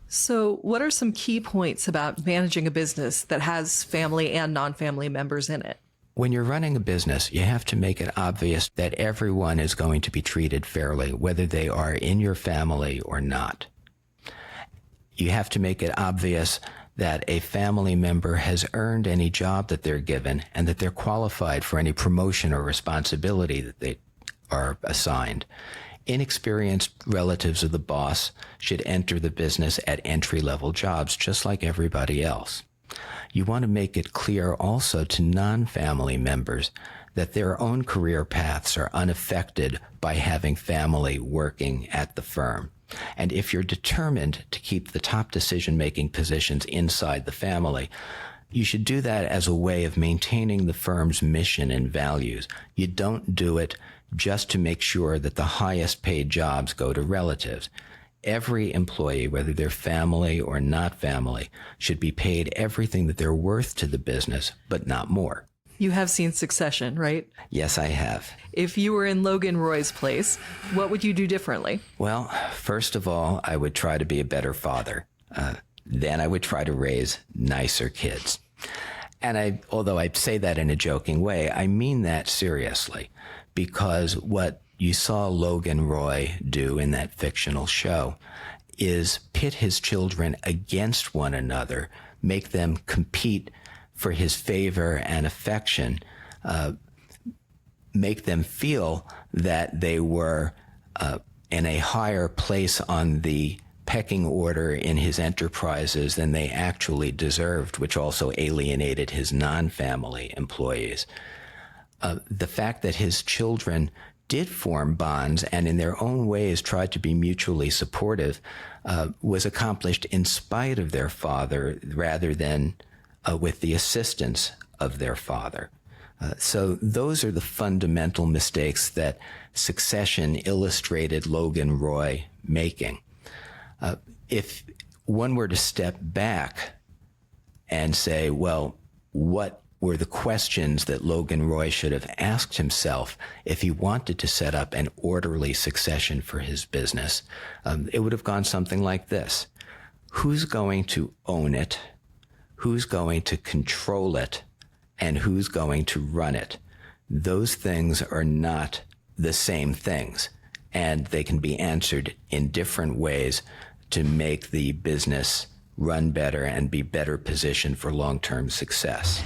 So, what are some key points about managing a business that has family and non-family members in it? When you're running a business, you have to make it obvious that everyone is going to be treated fairly, whether they are in your family or not. You have to make it obvious that a family member has earned any job that they're given and that they're qualified for any promotion or responsibility that they are assigned. Inexperienced relatives of the boss should enter the business at entry-level jobs, just like everybody else. You want to make it clear also to non-family members that their own career paths are unaffected by having family working at the firm. And if you're determined to keep the top decision-making positions inside the family, you should do that as a way of maintaining the firm's mission and values. You don't do it just to make sure that the highest paid jobs go to relatives. Every employee, whether they're family or not family, should be paid everything that they're worth to the business, but not more. You have seen Succession, right? Yes, I have. If you were in Logan Roy's place, what would you do differently? Well, first of all, I would try to be a better father. Then I would try to raise nicer kids. And although I say that in a joking way, I mean that seriously, because what you saw Logan Roy do in that fictional show is pit his children against one another, make them compete for his favor and affection, make them feel that they were in a higher place on the pecking order in his enterprises than they actually deserved, which also alienated his non-family employees. The fact that his children did form bonds and in their own ways tried to be mutually supportive was accomplished in spite of their father rather than with the assistance of their father. So those are the fundamental mistakes that Succession illustrated Logan Roy making. If one were to step back and say, well, what were the questions that Logan Roy should have asked himself if he wanted to set up an orderly succession for his business, it would have gone something like this. Who's going to own it? Who's going to control it? And who's going to run it? Those things are not the same things, and they can be answered in different ways to make the business run better and be better positioned for long-term success.